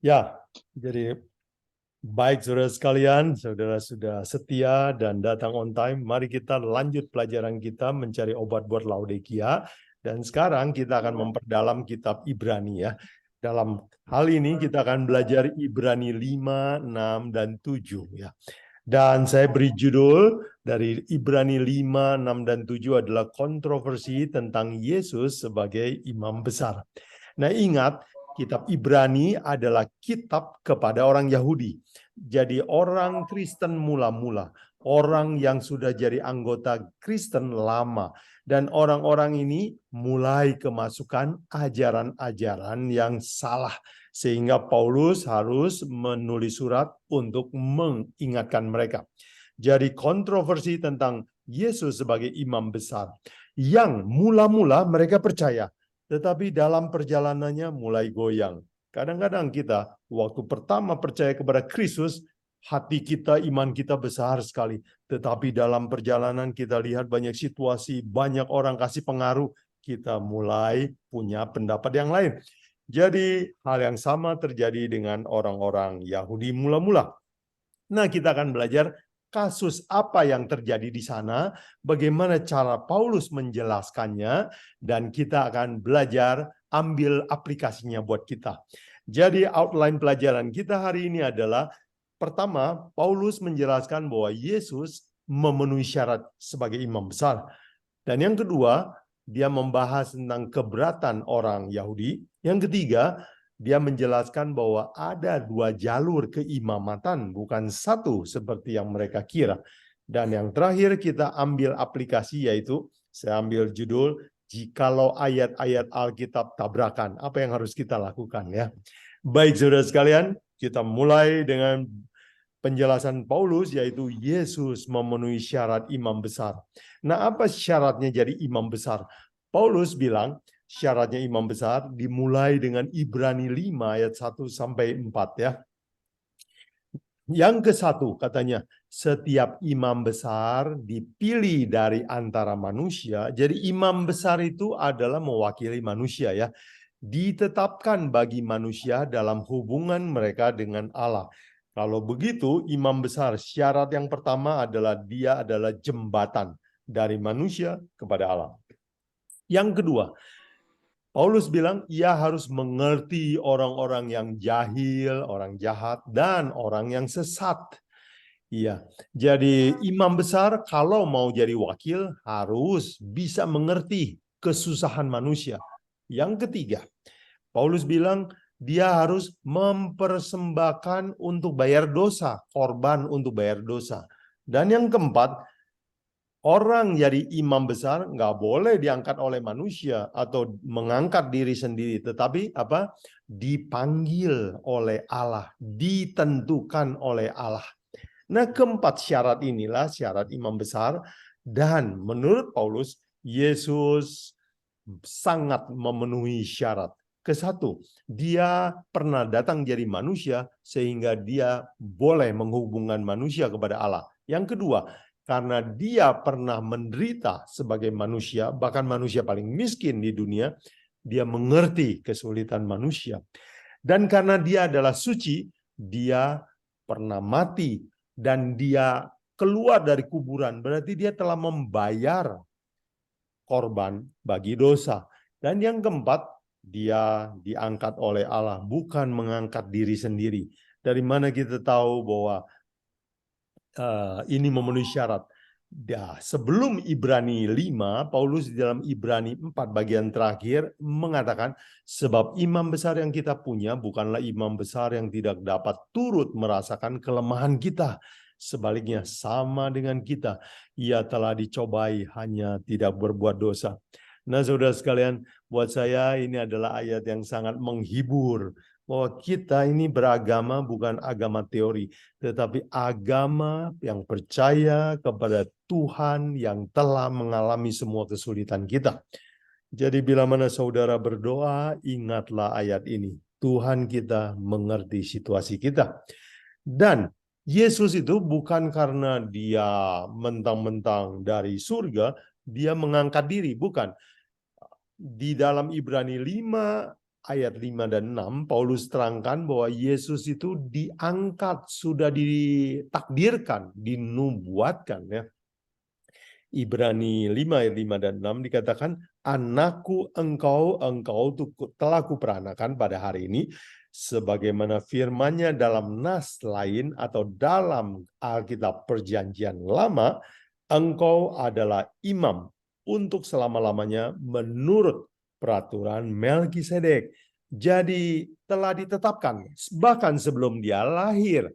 Ya, jadi baik saudara sekalian, saudara sudah setia dan datang on time. Mari kita lanjut pelajaran kita mencari obat buat Laodikia. Dan sekarang kita akan memperdalam kitab Ibrani ya. Dalam hal ini kita akan belajar Ibrani 5, 6, dan 7 ya. Dan saya beri judul dari Ibrani 5, 6, dan 7 adalah kontroversi tentang Yesus sebagai imam besar. Nah, ingat, kitab Ibrani adalah kitab kepada orang Yahudi. Jadi orang Kristen mula-mula, orang yang sudah jadi anggota Kristen lama, dan orang-orang ini mulai kemasukan ajaran-ajaran yang salah, sehingga Paulus harus menulis surat untuk mengingatkan mereka. Jadi kontroversi tentang Yesus sebagai imam besar, yang mula-mula mereka percaya, tetapi dalam perjalanannya mulai goyang. Kadang-kadang kita waktu pertama percaya kepada Kristus, hati kita, iman kita besar sekali. Tetapi dalam perjalanan kita lihat banyak situasi, banyak orang kasih pengaruh, kita mulai punya pendapat yang lain. Jadi hal yang sama terjadi dengan orang-orang Yahudi mula-mula. Nah, kita akan belajar kasus apa yang terjadi di sana, bagaimana cara Paulus menjelaskannya, dan kita akan belajar ambil aplikasinya buat kita. Jadi outline pelajaran kita hari ini adalah, pertama, Paulus menjelaskan bahwa Yesus memenuhi syarat sebagai imam besar. Dan yang kedua, dia membahas tentang keberatan orang Yahudi. Yang ketiga, dia menjelaskan bahwa ada dua jalur keimamatan, bukan satu seperti yang mereka kira. Dan yang terakhir kita ambil aplikasi, yaitu saya ambil judul, jikalau ayat-ayat Alkitab tabrakan, apa yang harus kita lakukan ya. Baik saudara sekalian, kita mulai dengan penjelasan Paulus, yaitu Yesus memenuhi syarat imam besar. Nah, apa syaratnya jadi imam besar? Paulus bilang, syaratnya imam besar dimulai dengan Ibrani 5 ayat 1 sampai 4 ya. Yang ke-1 katanya, setiap imam besar dipilih dari antara manusia. Jadi imam besar itu adalah mewakili manusia ya. Ditetapkan bagi manusia dalam hubungan mereka dengan Allah. Kalau begitu, imam besar, syarat yang pertama adalah dia adalah jembatan dari manusia kepada Allah. Yang kedua, Paulus bilang ia harus mengerti orang-orang yang jahil, orang jahat, dan orang yang sesat. Iya, jadi imam besar kalau mau jadi wakil harus bisa mengerti kesusahan manusia. Yang ketiga, Paulus bilang dia harus mempersembahkan untuk bayar dosa, korban untuk bayar dosa. Dan yang keempat, orang jadi imam besar nggak boleh diangkat oleh manusia atau mengangkat diri sendiri, tetapi apa? Dipanggil oleh Allah, ditentukan oleh Allah. Nah, keempat syarat inilah syarat imam besar, dan menurut Paulus, Yesus sangat memenuhi syarat. Ke-1, dia pernah datang jadi manusia sehingga dia boleh menghubungkan manusia kepada Allah. Yang kedua, karena dia pernah menderita sebagai manusia, bahkan manusia paling miskin di dunia, dia mengerti kesulitan manusia. Dan karena dia adalah suci, dia pernah mati dan dia keluar dari kuburan, berarti dia telah membayar korban bagi dosa. Dan yang keempat, dia diangkat oleh Allah, bukan mengangkat diri sendiri. Dari mana kita tahu bahwa ini memenuhi syarat? Sebelum Ibrani 5, Paulus di dalam Ibrani 4 bagian terakhir mengatakan, sebab imam besar yang kita punya bukanlah imam besar yang tidak dapat turut merasakan kelemahan kita. Sebaliknya sama dengan kita, ia telah dicobai hanya tidak berbuat dosa. Nah, saudara sekalian, buat saya ini adalah ayat yang sangat menghibur, bahwa kita ini beragama bukan agama teori, tetapi agama yang percaya kepada Tuhan yang telah mengalami semua kesulitan kita. Jadi bila mana saudara berdoa, ingatlah ayat ini. Tuhan kita mengerti situasi kita. Dan Yesus itu bukan karena dia mentang-mentang dari surga, dia mengangkat diri, bukan. Di dalam Ibrani 5 ayat 5 dan 6, Paulus terangkan bahwa Yesus itu diangkat, sudah ditakdirkan, dinubuatkan ya. Ibrani 5 ayat 5 dan 6 dikatakan, anakku engkau telah kuperanakan pada hari ini, sebagaimana firman-Nya dalam nas lain atau dalam Alkitab Perjanjian Lama, engkau adalah imam untuk selama-lamanya menurut peraturan Melkisedek. Jadi telah ditetapkan bahkan sebelum dia lahir.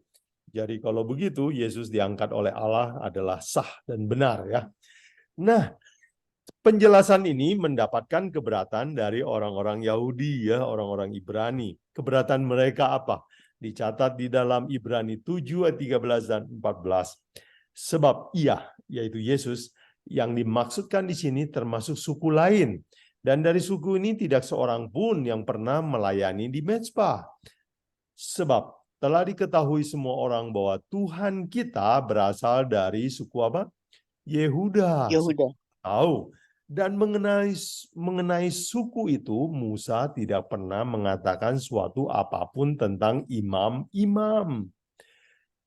Jadi kalau begitu Yesus diangkat oleh Allah adalah sah dan benar ya. Nah, penjelasan ini mendapatkan keberatan dari orang-orang Yahudi ya, orang-orang Ibrani. Keberatan mereka apa? Dicatat di dalam Ibrani 7 ayat 13 dan 14. Sebab ia, yaitu Yesus, yang dimaksudkan di sini termasuk suku lain. Dan dari suku ini tidak seorang pun yang pernah melayani di mezbah. Sebab telah diketahui semua orang bahwa Tuhan kita berasal dari suku apa? Yehuda. Tahu. Dan mengenai suku itu, Musa tidak pernah mengatakan suatu apapun tentang imam-imam.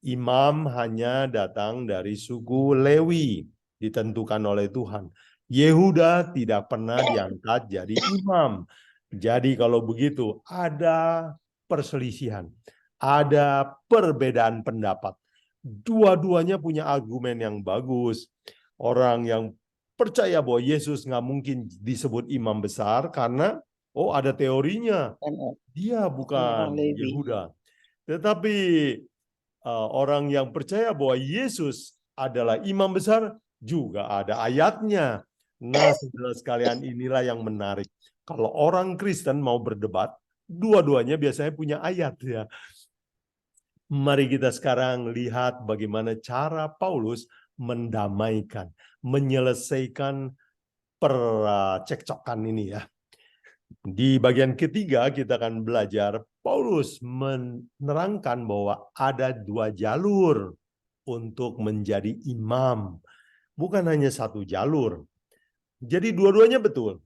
Imam hanya datang dari suku Lewi, ditentukan oleh Tuhan. Yehuda tidak pernah diangkat jadi imam. Jadi kalau begitu, ada perselisihan, ada perbedaan pendapat. Dua-duanya punya argumen yang bagus. Orang yang percaya bahwa Yesus nggak mungkin disebut imam besar karena ada teorinya, dia bukan Yehuda. Tetapi orang yang percaya bahwa Yesus adalah imam besar juga ada ayatnya. Nah, saudara sekalian, inilah yang menarik. Kalau orang Kristen mau berdebat, dua-duanya biasanya punya ayat ya. Mari kita sekarang lihat bagaimana cara Paulus mendamaikan, menyelesaikan percekcokan ini ya. Di bagian ketiga kita akan belajar Paulus menerangkan bahwa ada dua jalur untuk menjadi imam. Bukan hanya satu jalur. Jadi dua-duanya betul.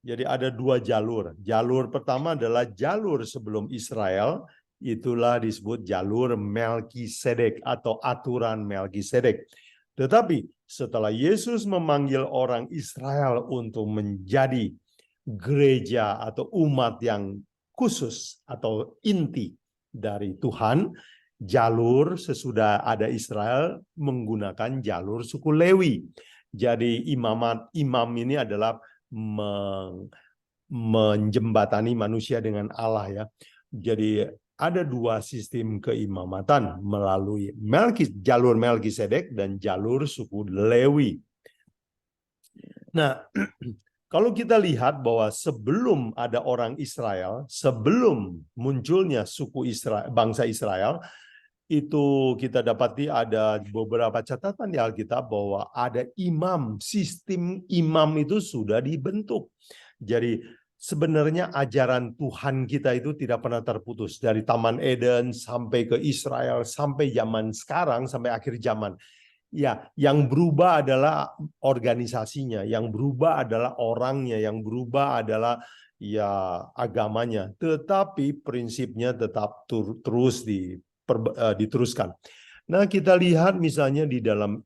Jadi ada dua jalur. Jalur pertama adalah jalur sebelum Israel. Itulah disebut jalur Melkisedek atau aturan Melkisedek. Tetapi setelah Yesus memanggil orang Israel untuk menjadi gereja atau umat yang khusus atau inti dari Tuhan, jalur sesudah ada Israel menggunakan jalur suku Lewi. Jadi imam ini adalah menjembatani manusia dengan Allah ya. Jadi ada dua sistem keimamatan melalui jalur Melkisedek dan jalur suku Lewi. Nah, kalau kita lihat bahwa sebelum ada orang Israel, sebelum munculnya suku Israel, bangsa Israel, itu kita dapati ada beberapa catatan di Alkitab bahwa ada imam, sistem imam itu sudah dibentuk. Jadi sebenarnya ajaran Tuhan kita itu tidak pernah terputus. Dari Taman Eden sampai ke Israel, sampai zaman sekarang, sampai akhir zaman. Ya, yang berubah adalah organisasinya, yang berubah adalah orangnya, yang berubah adalah ya agamanya. Tetapi prinsipnya tetap terus diteruskan. Nah, kita lihat misalnya di dalam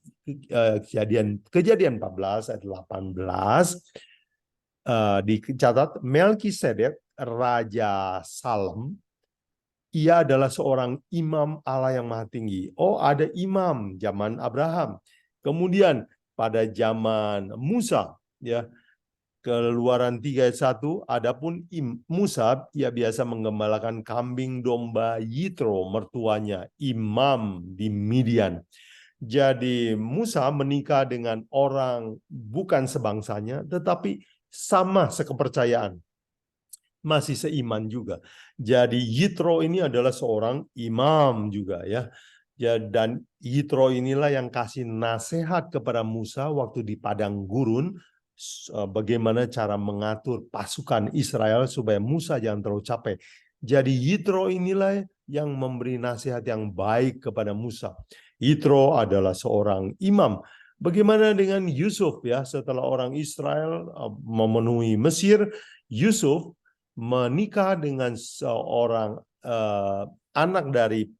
kejadian 14 ayat 18 dicatat Melkisedek Raja Salem, ia adalah seorang imam Allah yang Maha Tinggi. Oh, ada imam zaman Abraham. Kemudian pada zaman Musa, ya, Keluaran 3 ayat 1, adapun Musa, ia biasa menggembalakan kambing domba Yitro, mertuanya, imam di Midian. Jadi Musa menikah dengan orang bukan sebangsanya, tetapi sama sekepercayaan. Masih seiman juga. Jadi Yitro ini adalah seorang imam juga ya. Dan Yitro inilah yang kasih nasihat kepada Musa waktu di padang gurun, bagaimana cara mengatur pasukan Israel supaya Musa jangan terlalu capek. Jadi Yitro inilah yang memberi nasihat yang baik kepada Musa. Yitro adalah seorang imam. Bagaimana dengan Yusuf ya, setelah orang Israel memenuhi Mesir, Yusuf menikah dengan seorang anak dari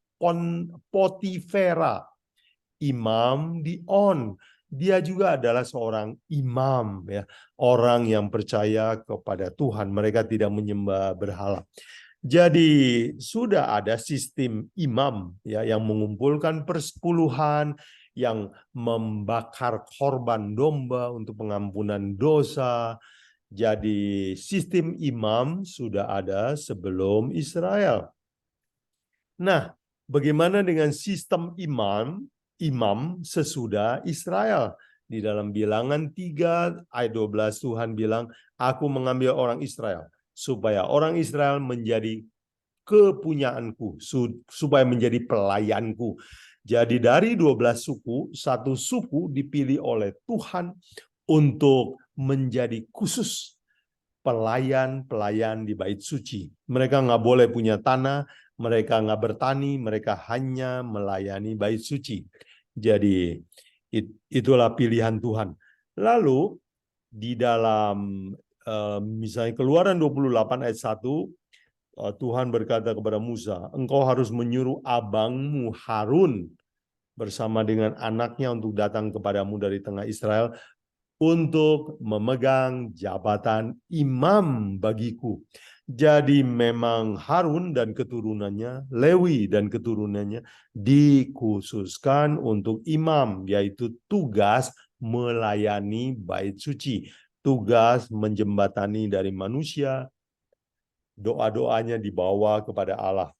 Potifera, imam di On. Dia juga adalah seorang imam, ya, orang yang percaya kepada Tuhan. Mereka tidak menyembah berhala. Jadi sudah ada sistem imam, ya, yang mengumpulkan persepuluhan, yang membakar korban domba untuk pengampunan dosa. Jadi sistem imam sudah ada sebelum Israel. Nah, bagaimana dengan sistem imam sesudah Israel? Di dalam Bilangan 3 ayat 12 Tuhan bilang, aku mengambil orang Israel supaya orang Israel menjadi kepunyaanku, supaya menjadi pelayanku. Jadi dari 12 suku, satu suku dipilih oleh Tuhan untuk menjadi khusus pelayan-pelayan di bait suci. Mereka nggak boleh punya tanah, mereka nggak bertani, mereka hanya melayani bait suci. Jadi itulah pilihan Tuhan. Lalu di dalam misalnya Keluaran 28 ayat 1, Tuhan berkata kepada Musa, engkau harus menyuruh abangmu Harun bersama dengan anaknya untuk datang kepadamu dari tengah Israel untuk memegang jabatan imam bagiku. Jadi memang Harun dan keturunannya, Lewi dan keturunannya dikhususkan untuk imam, yaitu tugas melayani bait suci, tugas menjembatani dari manusia, doa-doanya dibawa kepada Allah.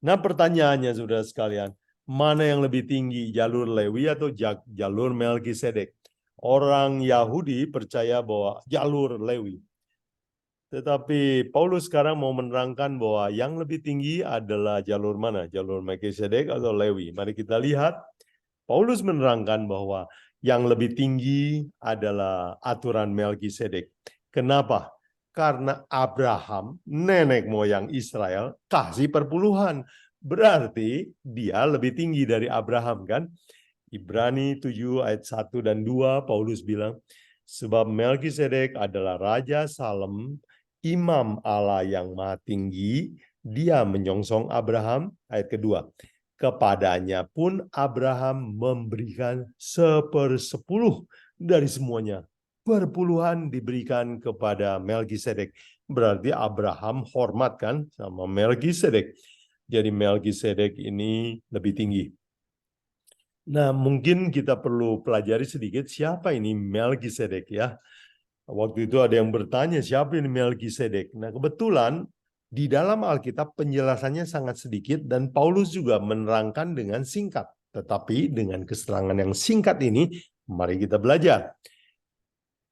Nah, pertanyaannya saudara sekalian, mana yang lebih tinggi, jalur Lewi atau jalur Melkisedek? Orang Yahudi percaya bahwa jalur Lewi. Tetapi Paulus sekarang mau menerangkan bahwa yang lebih tinggi adalah jalur mana? Jalur Melkisedek atau Lewi? Mari kita lihat. Paulus menerangkan bahwa yang lebih tinggi adalah aturan Melkisedek. Kenapa? Karena Abraham, nenek moyang Israel, kasih perpuluhan. Berarti dia lebih tinggi dari Abraham, kan? Ibrani 7 ayat 1 dan 2, Paulus bilang, sebab Melkisedek adalah Raja Salem, imam Allah yang maha tinggi, dia menyongsong Abraham, ayat kedua. Kepadanya pun Abraham memberikan 1/10 dari semuanya. Perpuluhan diberikan kepada Melkisedek. Berarti Abraham hormat kan sama Melkisedek. Jadi Melkisedek ini lebih tinggi. Nah, mungkin kita perlu pelajari sedikit siapa ini Melkisedek, ya. Waktu itu ada yang bertanya siapa ini Melkisedek. Nah, kebetulan di dalam Alkitab penjelasannya sangat sedikit dan Paulus juga menerangkan dengan singkat. Tetapi dengan keterangan yang singkat ini, mari kita belajar.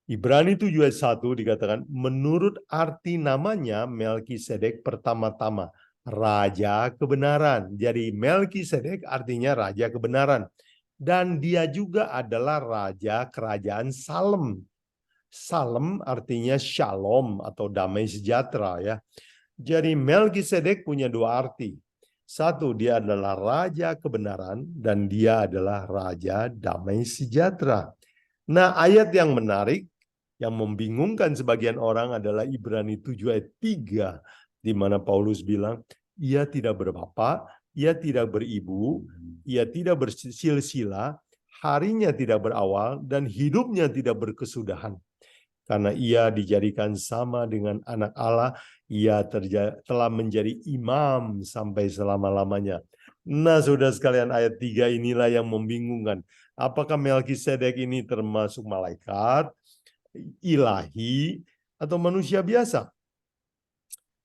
Ibrani 7 ayat 1 dikatakan, menurut arti namanya Melkisedek pertama-tama, Raja Kebenaran. Jadi Melkisedek artinya Raja Kebenaran. Dan dia juga adalah Raja Kerajaan Salem. Salem artinya shalom atau damai sejahtera, ya. Jadi Melkisedek punya dua arti. Satu, dia adalah Raja Kebenaran dan dia adalah Raja Damai Sejahtera. Nah, ayat yang menarik yang membingungkan sebagian orang adalah Ibrani 7 ayat 3, di mana Paulus bilang, ia tidak berbapa, ia tidak beribu, ia tidak bersilsilah, harinya tidak berawal, dan hidupnya tidak berkesudahan. Karena ia dijadikan sama dengan anak Allah, ia telah menjadi imam sampai selama-lamanya. Nah, saudara sekalian, ayat 3 inilah yang membingungkan. Apakah Melkisedek ini termasuk malaikat, ilahi, atau manusia biasa?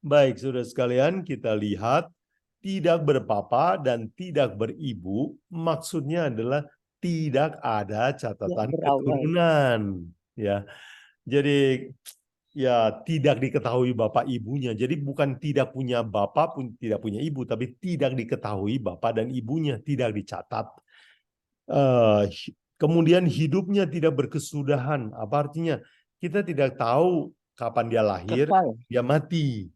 Baik, saudara sekalian, kita lihat tidak berpapa dan tidak beribu, maksudnya adalah tidak ada catatan keturunan, ya. Jadi ya tidak diketahui bapak ibunya. Jadi bukan tidak punya bapak pun tidak punya ibu, tapi tidak diketahui bapak dan ibunya, tidak dicatat. Kemudian hidupnya tidak berkesudahan. Apa artinya? Kita tidak tahu kapan dia lahir, dia mati.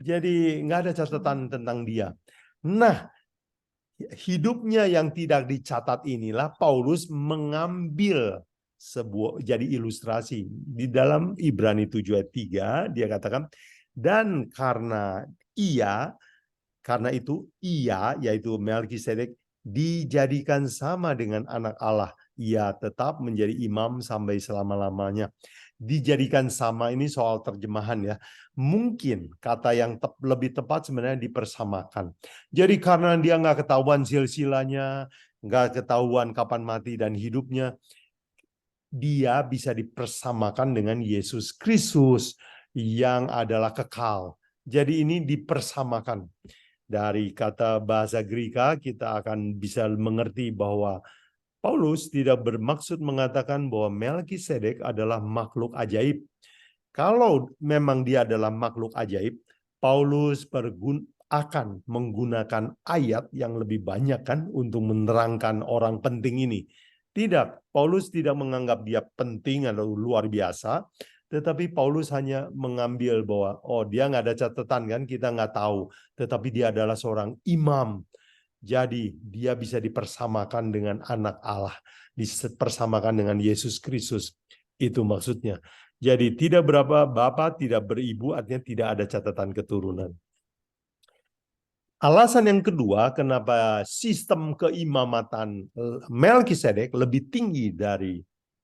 Jadi nggak ada catatan tentang dia. Nah, hidupnya yang tidak dicatat inilah Paulus mengambil jadi ilustrasi. Di dalam Ibrani 7 ayat 3 dia katakan, dan karena itu ia, yaitu Melkisedek, dijadikan sama dengan anak Allah. Ia tetap menjadi imam sampai selama-lamanya. Dijadikan sama ini soal terjemahan ya. Mungkin kata yang lebih tepat sebenarnya dipersamakan. Jadi karena dia nggak ketahuan silsilanya, nggak ketahuan kapan mati dan hidupnya, dia bisa dipersamakan dengan Yesus Kristus yang adalah kekal. Jadi ini dipersamakan. Dari kata bahasa Greka kita akan bisa mengerti bahwa Paulus tidak bermaksud mengatakan bahwa Melkisedek adalah makhluk ajaib. Kalau memang dia adalah makhluk ajaib, Paulus akan menggunakan ayat yang lebih banyak kan untuk menerangkan orang penting ini. Tidak, Paulus tidak menganggap dia penting atau luar biasa, tetapi Paulus hanya mengambil bahwa dia nggak ada catatan kan, kita nggak tahu, tetapi dia adalah seorang imam. Jadi dia bisa dipersamakan dengan anak Allah, dipersamakan dengan Yesus Kristus. Itu maksudnya. Jadi tidak berapa bapak, tidak beribu, artinya tidak ada catatan keturunan. Alasan yang kedua kenapa sistem keimamatan Melkisedek lebih tinggi dari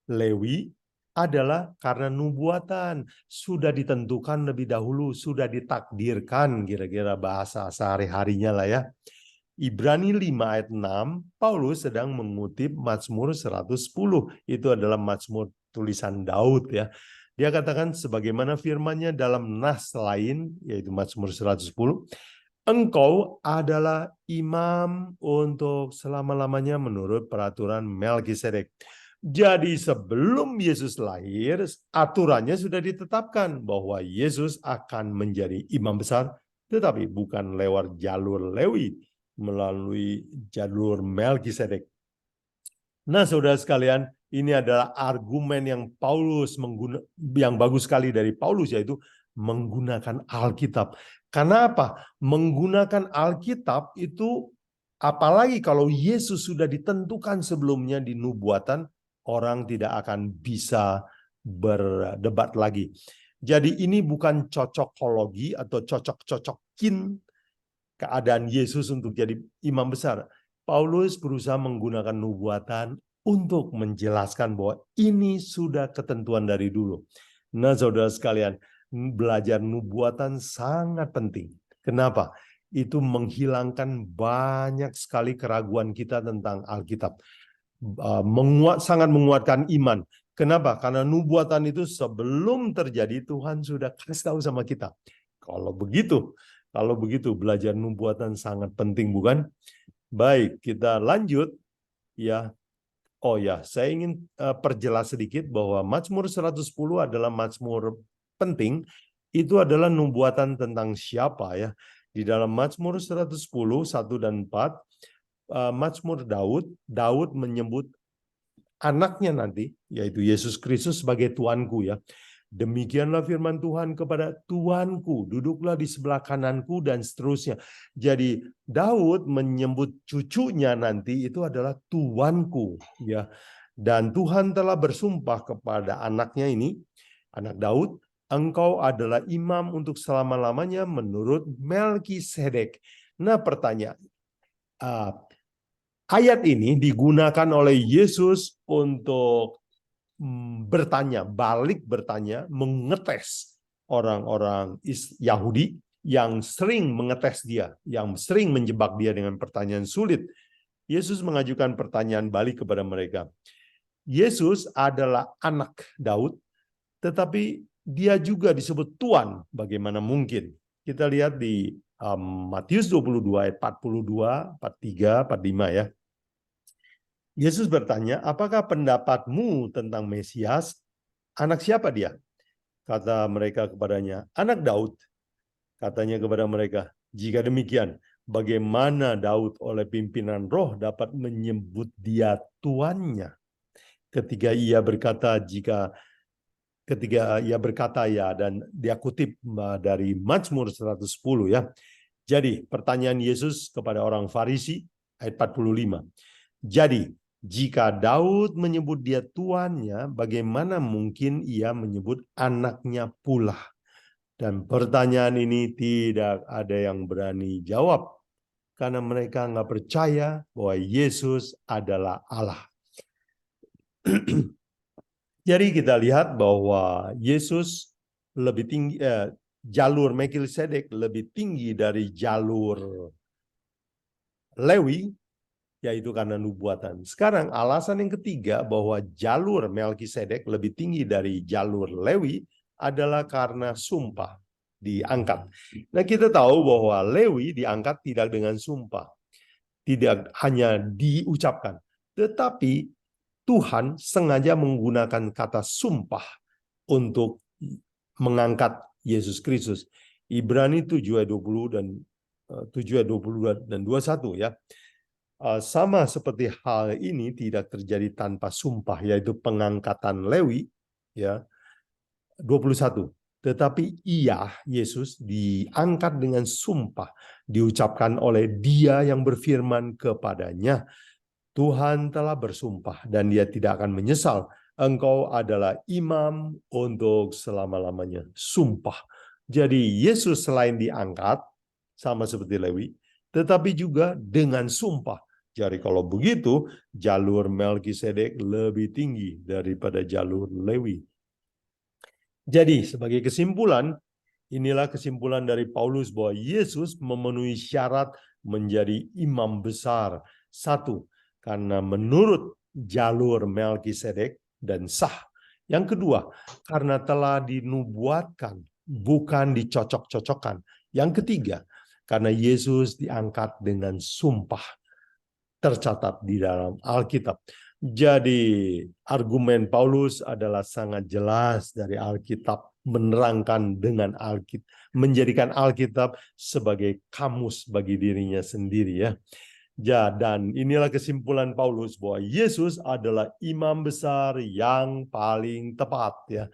Lewi adalah karena nubuatan sudah ditentukan lebih dahulu, sudah ditakdirkan, kira-kira bahasa sehari-harinya lah ya. Ibrani 5 ayat 6, Paulus sedang mengutip Mazmur 110. Itu adalah Mazmur tulisan Daud ya. Dia katakan sebagaimana firman-Nya dalam nas lain, yaitu Mazmur 110, engkau adalah imam untuk selama-lamanya menurut peraturan Melkisedek. Jadi sebelum Yesus lahir, aturannya sudah ditetapkan bahwa Yesus akan menjadi imam besar, tetapi bukan lewat jalur Lewi, melalui jalur Melkisedek. Nah, saudara sekalian, ini adalah argumen yang yang bagus sekali dari Paulus, yaitu menggunakan Alkitab. Kenapa? Menggunakan Alkitab itu, apalagi kalau Yesus sudah ditentukan sebelumnya di nubuatan, orang tidak akan bisa berdebat lagi. Jadi ini bukan cocokologi atau cocok-cocokin keadaan Yesus untuk jadi imam besar. Paulus berusaha menggunakan nubuatan untuk menjelaskan bahwa ini sudah ketentuan dari dulu. Nah, saudara sekalian, belajar nubuatan sangat penting. Kenapa? Itu menghilangkan banyak sekali keraguan kita tentang Alkitab. Sangat menguatkan iman. Kenapa? Karena nubuatan itu sebelum terjadi Tuhan sudah kasih tahu sama kita. Kalau begitu belajar nubuatan sangat penting, bukan? Baik, kita lanjut ya. Oh ya, saya ingin perjelas sedikit bahwa Mazmur 110 adalah Mazmur penting. Itu adalah nubuatan tentang siapa ya. Di dalam Mazmur 110, 1 dan 4, Mazmur Daud menyebut anaknya nanti, yaitu Yesus Kristus sebagai Tuanku ya. Demikianlah firman Tuhan kepada Tuanku, duduklah di sebelah kananku, dan seterusnya. Jadi Daud menyebut cucunya nanti itu adalah Tuanku ya. Dan Tuhan telah bersumpah kepada anaknya ini, anak Daud, engkau adalah imam untuk selama-lamanya menurut Melkisedek. Nah, pertanyaan, ayat ini digunakan oleh Yesus untuk bertanya, mengetes orang-orang Yahudi yang sering mengetes dia, yang sering menjebak dia dengan pertanyaan sulit. Yesus mengajukan pertanyaan balik kepada mereka. Yesus adalah anak Daud, tetapi dia juga disebut Tuan. Bagaimana mungkin? Kita lihat di Matius 22 ayat 42, 43, 45 ya. Yesus bertanya, apakah pendapatmu tentang Mesias? Anak siapa dia? Kata mereka kepadanya, anak Daud. Katanya kepada mereka, jika demikian, bagaimana Daud oleh pimpinan roh dapat menyebut dia tuannya? Ketika ia berkata ya, dan dia kutip dari Mazmur 110 ya. Jadi pertanyaan Yesus kepada orang Farisi ayat 45. Jadi Jika Daud menyebut dia tuannya, bagaimana mungkin ia menyebut anaknya pula? Dan pertanyaan ini tidak ada yang berani jawab, karena mereka nggak percaya bahwa Yesus adalah Allah. Jadi kita lihat bahwa Yesus lebih tinggi, jalur Melkisedek lebih tinggi dari jalur Lewi, yaitu karena nubuatan. Sekarang alasan yang ketiga bahwa jalur Melkisedek lebih tinggi dari jalur Lewi adalah karena sumpah diangkat. Nah, kita tahu bahwa Lewi diangkat tidak dengan sumpah, tidak hanya diucapkan, tetapi Tuhan sengaja menggunakan kata sumpah untuk mengangkat Yesus Kristus. Ibrani 7 ayat 20 dan 7 ayat 20 dan 21 ya. Sama seperti hal ini tidak terjadi tanpa sumpah, yaitu pengangkatan Lewi ya 21. Tetapi ia, Yesus, diangkat dengan sumpah, diucapkan oleh Dia yang berfirman kepadanya, Tuhan telah bersumpah dan Dia tidak akan menyesal. Engkau adalah imam untuk selama-lamanya. Sumpah. Jadi Yesus selain diangkat, sama seperti Lewi, tetapi juga dengan sumpah. Jadi kalau begitu, jalur Melkisedek lebih tinggi daripada jalur Lewi. Jadi sebagai kesimpulan, inilah kesimpulan dari Paulus bahwa Yesus memenuhi syarat menjadi imam besar. Satu, karena menurut jalur Melkisedek dan sah. Yang kedua, karena telah dinubuatkan, bukan dicocok-cocokkan. Yang ketiga, karena Yesus diangkat dengan sumpah, tercatat di dalam Alkitab. Jadi argumen Paulus adalah sangat jelas dari Alkitab, menerangkan dengan Alkitab, menjadikan Alkitab sebagai kamus bagi dirinya sendiri ya. Dan inilah kesimpulan Paulus bahwa Yesus adalah imam besar yang paling tepat ya.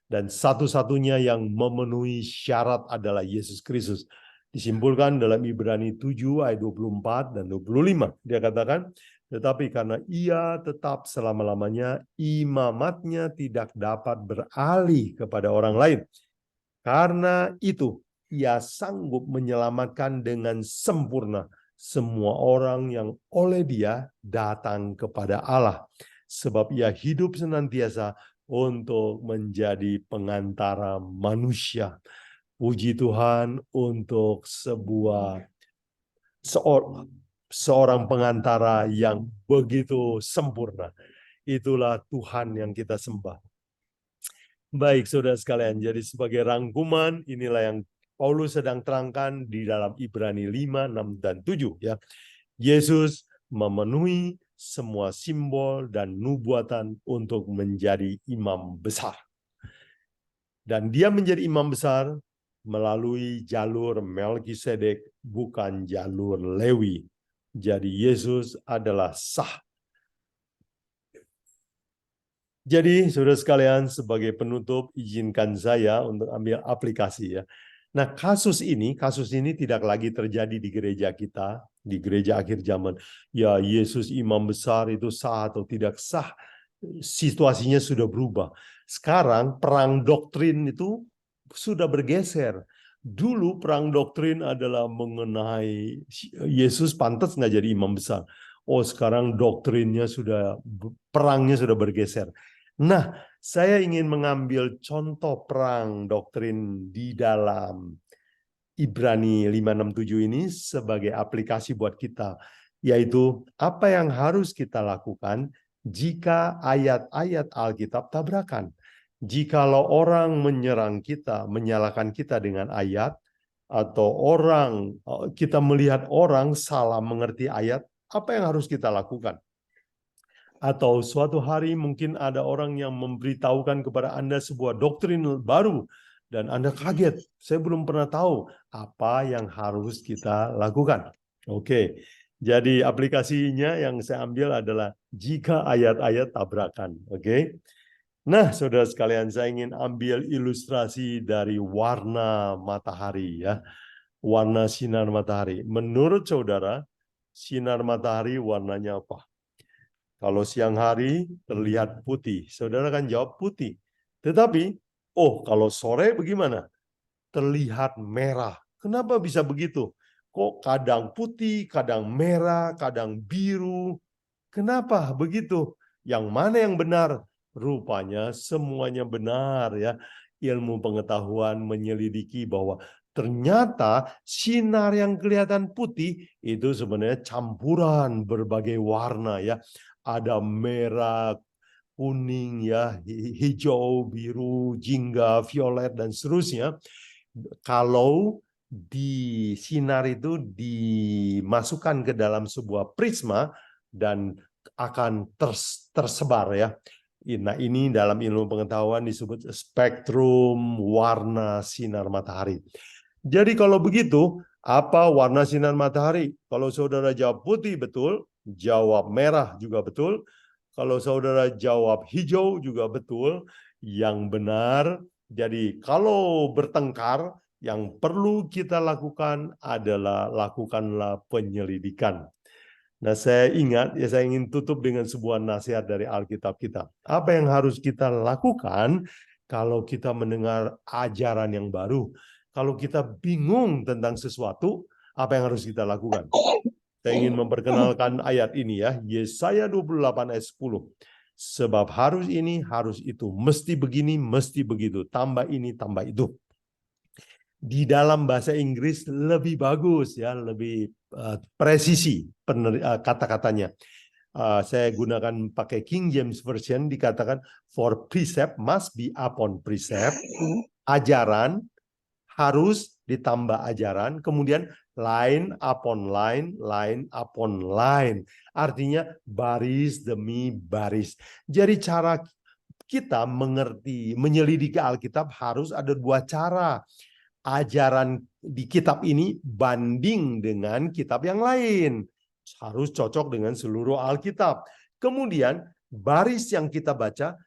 Dan satu-satunya yang memenuhi syarat adalah Yesus Kristus. Disimpulkan dalam Ibrani 7 ayat 24 dan 25. Dia katakan, tetapi karena ia tetap selama-lamanya, imamatnya tidak dapat beralih kepada orang lain. Karena itu, ia sanggup menyelamatkan dengan sempurna semua orang yang oleh Dia datang kepada Allah. Sebab ia hidup senantiasa untuk menjadi pengantara manusia. Puji Tuhan untuk seorang pengantara yang begitu sempurna. Itulah Tuhan yang kita sembah. Baik, saudara sekalian, jadi sebagai rangkuman, inilah yang Paulus sedang terangkan di dalam Ibrani 5, 6, dan 7. Ya. Yesus memenuhi semua simbol dan nubuatan untuk menjadi imam besar. Dan dia menjadi imam besar melalui jalur Melkisedek, bukan jalur Lewi. Jadi Yesus adalah sah. Jadi, saudara sekalian, sebagai penutup, izinkan saya untuk ambil aplikasi ya. Nah, kasus ini tidak lagi terjadi di gereja kita, di gereja akhir zaman. Ya, Yesus imam besar itu sah atau tidak sah, situasinya sudah berubah. Sekarang perang doktrin itu sudah bergeser. Dulu perang doktrin adalah mengenai Yesus pantas nggak jadi imam besar. Oh, sekarang doktrinnya perangnya sudah bergeser. Nah, saya ingin mengambil contoh perang doktrin di dalam Ibrani 567 ini sebagai aplikasi buat kita, yaitu apa yang harus kita lakukan jika ayat-ayat Alkitab tabrakan. Jikalau orang menyerang kita, menyalahkan kita dengan ayat, atau kita melihat orang salah mengerti ayat, apa yang harus kita lakukan? Atau suatu hari mungkin ada orang yang memberitahukan kepada Anda sebuah doktrin baru dan Anda kaget, saya belum pernah tahu apa yang harus kita lakukan. Oke, jadi aplikasinya yang saya ambil adalah jika ayat-ayat tabrakan. Oke. Nah, saudara sekalian, saya ingin ambil ilustrasi dari warna matahari ya. Warna sinar matahari. Menurut saudara, sinar matahari warnanya apa? Kalau siang hari terlihat putih. Saudara kan jawab putih. Tetapi, oh kalau sore bagaimana? Terlihat merah. Kenapa bisa begitu? Kok kadang putih, kadang merah, kadang biru? Kenapa begitu? Yang mana yang benar? Rupanya semuanya benar ya. Ilmu pengetahuan menyelidiki bahwa ternyata sinar yang kelihatan putih itu sebenarnya campuran berbagai warna ya. Ada merah, kuning ya, hijau, biru, jingga, violet dan seterusnya. Kalau di sinar itu dimasukkan ke dalam sebuah prisma dan akan tersebar ya. Nah, ini dalam ilmu pengetahuan disebut spektrum warna sinar matahari. Jadi kalau begitu, apa warna sinar matahari? Kalau saudara jawab putih betul, jawab merah juga betul. Kalau saudara jawab hijau juga betul. Yang benar, jadi kalau bertengkar, yang perlu kita lakukan adalah lakukanlah penyelidikan. Nah, saya ingin tutup dengan sebuah nasihat dari Alkitab kita. Apa yang harus kita lakukan kalau kita mendengar ajaran yang baru? Kalau kita bingung tentang sesuatu, apa yang harus kita lakukan? Saya ingin memperkenalkan ayat ini ya, Yesaya 28 ayat 10. Sebab harus ini, harus itu, mesti begini, mesti begitu, tambah ini, tambah itu. Di dalam bahasa Inggris lebih bagus ya, lebih presisi kata-katanya. Saya gunakan pakai King James Version, dikatakan for precept must be upon precept. Ajaran harus ditambah ajaran, kemudian line upon line, line upon line. Artinya baris demi baris. Jadi cara kita mengerti, menyelidiki Alkitab harus ada dua cara. Ajaran di kitab ini banding dengan kitab yang lain. Harus cocok dengan seluruh Alkitab. Kemudian baris yang kita baca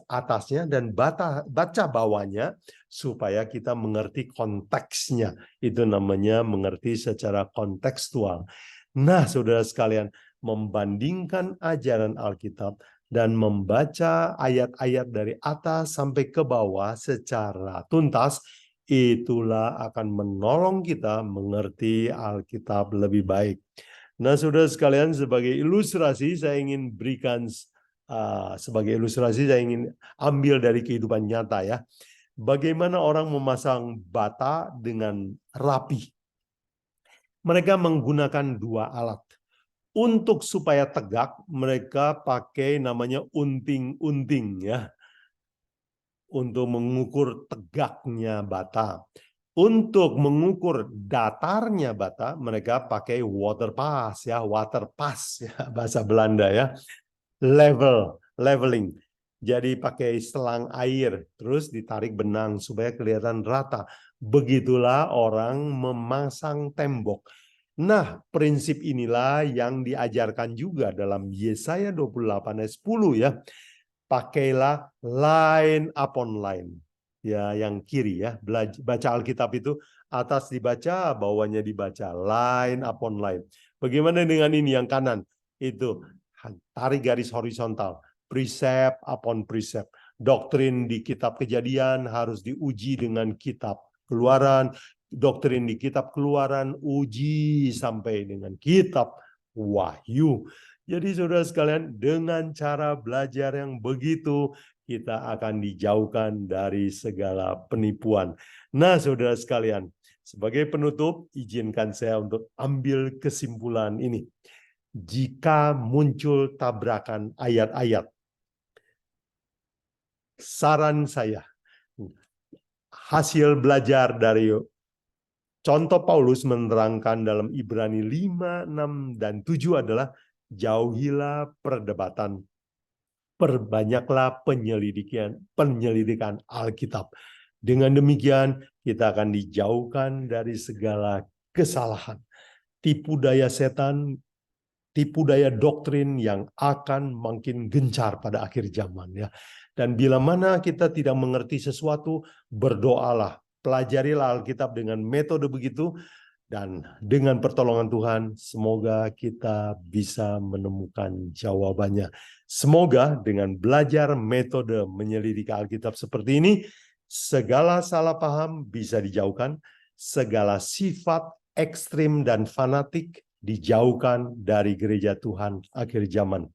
atasnya dan baca bawahnya supaya kita mengerti konteksnya. Itu namanya mengerti secara kontekstual. Nah, saudara sekalian, membandingkan ajaran Alkitab dan membaca ayat-ayat dari atas sampai ke bawah secara tuntas, itulah akan menolong kita mengerti Alkitab lebih baik. Nah, saudara sekalian, sebagai ilustrasi saya ingin berikan saya ingin ambil dari kehidupan nyata ya. Bagaimana orang memasang bata dengan rapi? Mereka menggunakan dua alat. Untuk supaya tegak, mereka pakai namanya unting-unting ya. Untuk mengukur tegaknya bata. Untuk mengukur datarnya bata, mereka pakai water pass ya, bahasa Belanda ya. Leveling. Jadi pakai selang air, terus ditarik benang supaya kelihatan rata. Begitulah orang memasang tembok. Nah, prinsip inilah yang diajarkan juga dalam Yesaya 28 ayat 10 ya. Pakailah line upon line. Ya, yang kiri ya. Baca Alkitab itu atas dibaca, bawahnya dibaca, line upon line. Bagaimana dengan ini yang kanan? Itu tarik garis horizontal, precept upon precept. Doktrin di kitab Kejadian harus diuji dengan kitab Keluaran, doktrin di kitab Keluaran uji sampai dengan kitab Wahyu. Jadi saudara sekalian, dengan cara belajar yang begitu, kita akan dijauhkan dari segala penipuan. Nah, saudara sekalian, sebagai penutup, izinkan saya untuk ambil kesimpulan ini. Jika muncul tabrakan ayat-ayat, saran saya, hasil belajar dari contoh Paulus menerangkan dalam Ibrani 5, 6, dan 7 adalah jauhilah perdebatan, perbanyaklah penyelidikan Alkitab. Dengan demikian, kita akan dijauhkan dari segala kesalahan, tipu daya setan, tipu daya doktrin yang akan makin gencar pada akhir zaman ya. Dan bila mana kita tidak mengerti sesuatu, berdoalah, pelajarilah Alkitab dengan metode begitu, Dan dengan pertolongan Tuhan, semoga kita bisa menemukan jawabannya. Semoga dengan belajar metode menyelidiki Alkitab seperti ini, segala salah paham bisa dijauhkan, segala sifat ekstrim dan fanatik dijauhkan dari gereja Tuhan akhir zaman.